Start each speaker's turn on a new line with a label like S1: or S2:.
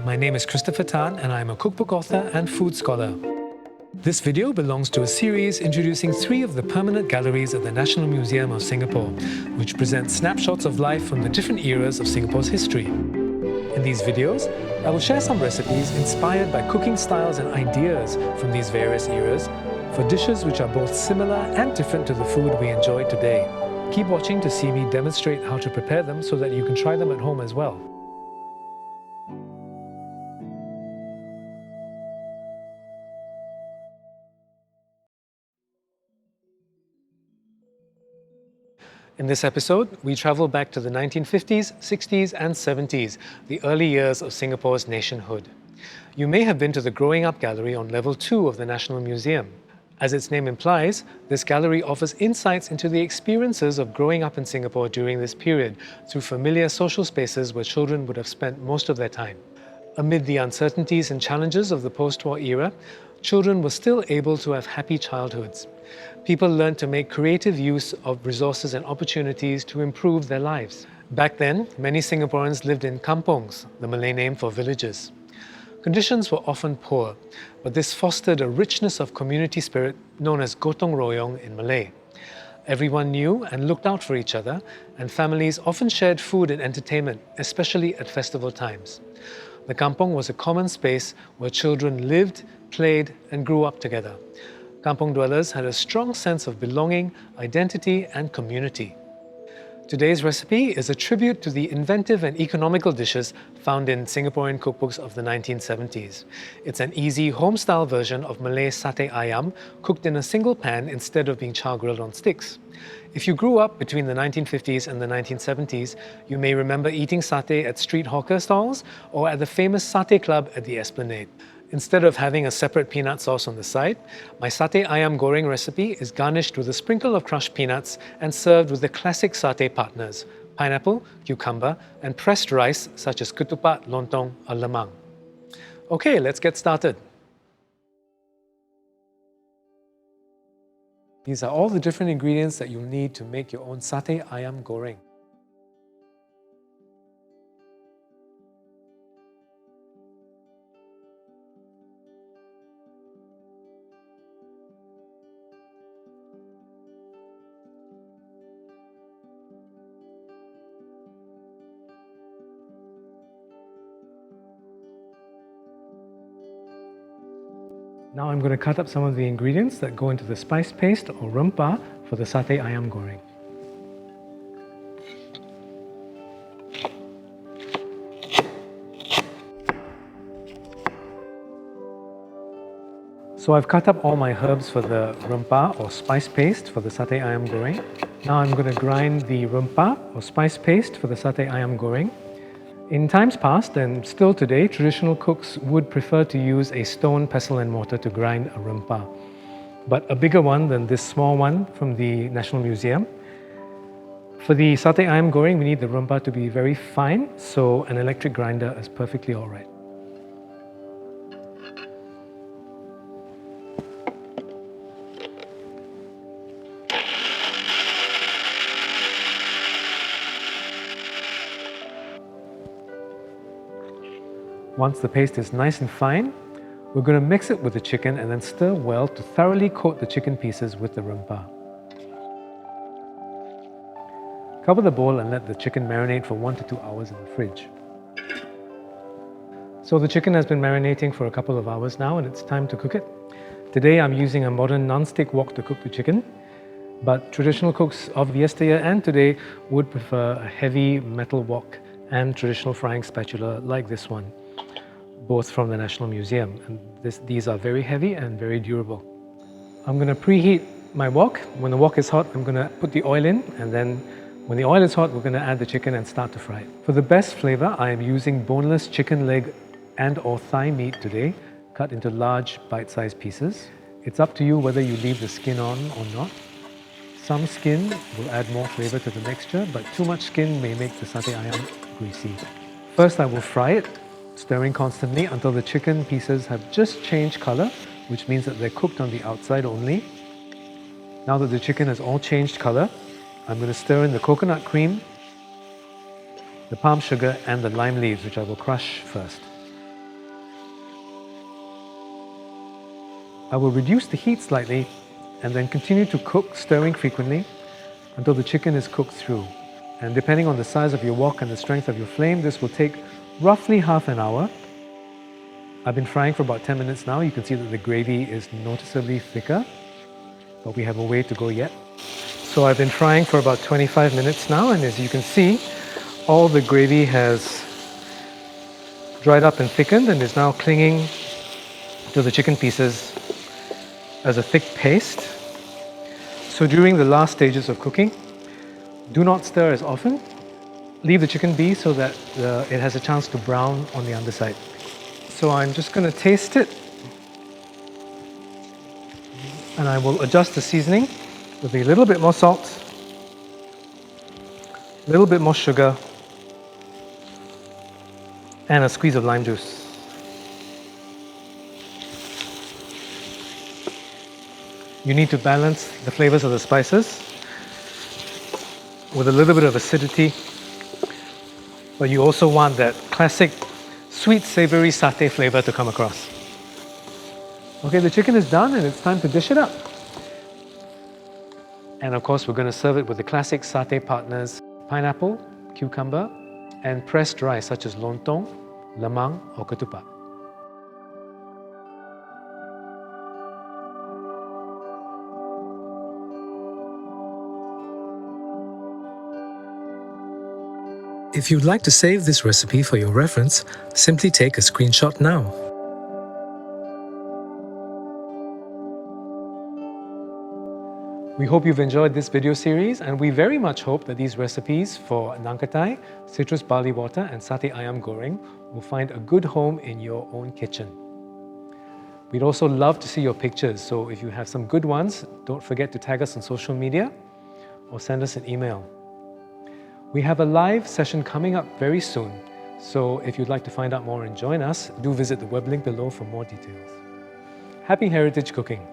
S1: My name is Christopher Tan and I'm a cookbook author and food scholar. This video belongs to a series introducing 3 of the permanent galleries at the National Museum of Singapore, which present snapshots of life from the different eras of Singapore's history. In these videos, I will share some recipes inspired by cooking styles and ideas from these various eras for dishes which are both similar and different to the food we enjoy today. Keep watching to see me demonstrate how to prepare them so that you can try them at home as well. In this episode, we travel back to the 1950s, 60s and 70s, the early years of Singapore's nationhood. You may have been to the Growing Up Gallery on level 2 of the National Museum. As its name implies, this gallery offers insights into the experiences of growing up in Singapore during this period through familiar social spaces where children would have spent most of their time. Amid the uncertainties and challenges of the post-war era, children were still able to have happy childhoods. People learned to make creative use of resources and opportunities to improve their lives. Back then, many Singaporeans lived in kampongs, the Malay name for villages. Conditions were often poor, but this fostered a richness of community spirit known as gotong royong in Malay. Everyone knew and looked out for each other, and families often shared food and entertainment, especially at festival times. The kampong was a common space where children lived, played, and grew up together. Kampong dwellers had a strong sense of belonging, identity, and community. Today's recipe is a tribute to the inventive and economical dishes found in Singaporean cookbooks of the 1970s. It's an easy home-style version of Malay satay ayam cooked in a single pan instead of being char-grilled on sticks. If you grew up between the 1950s and the 1970s, you may remember eating satay at street hawker stalls or at the famous satay club at the Esplanade. Instead of having a separate peanut sauce on the side, my satay ayam goreng recipe is garnished with a sprinkle of crushed peanuts and served with the classic satay partners, pineapple, cucumber, and pressed rice such as ketupat, lontong, or lemang. Okay, let's get started. These are all the different ingredients that you'll need to make your own satay ayam goreng. Now I'm going to cut up some of the ingredients that go into the spice paste or rempah for the satay ayam goreng. So I've cut up all my herbs for the rempah or spice paste for the satay ayam goreng. Now I'm going to grind the rempah or spice paste for the satay ayam goreng. In times past, and still today, traditional cooks would prefer to use a stone pestle and mortar to grind a rempah, but a bigger one than this small one from the National Museum. For the satay ayam goreng, we need the rempah to be very fine, so an electric grinder is perfectly all right. Once the paste is nice and fine, we're going to mix it with the chicken and then stir well to thoroughly coat the chicken pieces with the rempah. Cover the bowl and let the chicken marinate for 1 to 2 hours in the fridge. So the chicken has been marinating for a couple of hours now and it's time to cook it. Today I'm using a modern non-stick wok to cook the chicken, but traditional cooks of yesteryear and today would prefer a heavy metal wok and traditional frying spatula like this one, both from the National Museum, and these are very heavy and very durable. I'm going to preheat my wok. When the wok is hot, I'm going to put the oil in, and then when the oil is hot, we're going to add the chicken and start to fry it. For the best flavor, I am using boneless chicken leg and or thigh meat today, cut into large bite-sized pieces. It's up to you whether you leave the skin on or not. Some skin will add more flavor to the mixture, but too much skin may make the satay ayam greasy. First, I will fry it, stirring constantly until the chicken pieces have just changed color, which means that they're cooked on the outside only. Now that the chicken has all changed color, I'm going to stir in the coconut cream, the palm sugar and the lime leaves, which I will crush first. I will reduce the heat slightly and then continue to cook, stirring frequently until the chicken is cooked through. And depending on the size of your wok and the strength of your flame, this will take roughly half an hour. I've been frying for about 10 minutes now. You can see that the gravy is noticeably thicker, but we have a way to go yet. So I've been frying for about 25 minutes now, and as you can see, all the gravy has dried up and thickened and is now clinging to the chicken pieces as a thick paste. So during the last stages of cooking, do not stir as often. Leave the chicken be so that it has a chance to brown on the underside. So I'm just going to taste it, and I will adjust the seasoning with a little bit more salt, a little bit more sugar, and a squeeze of lime juice. You need to balance the flavors of the spices with a little bit of acidity, but you also want that classic sweet, savory satay flavor to come across. Okay, the chicken is done and it's time to dish it up. And of course, we're going to serve it with the classic satay partners, pineapple, cucumber, and pressed rice such as lontong, lemang, or ketupat. If you'd like to save this recipe for your reference, simply take a screenshot now. We hope you've enjoyed this video series, and we very much hope that these recipes for nangkatai, citrus barley water, and satay ayam goreng will find a good home in your own kitchen. We'd also love to see your pictures, so if you have some good ones, don't forget to tag us on social media or send us an email. We have a live session coming up very soon, so if you'd like to find out more and join us, do visit the web link below for more details. Happy heritage cooking!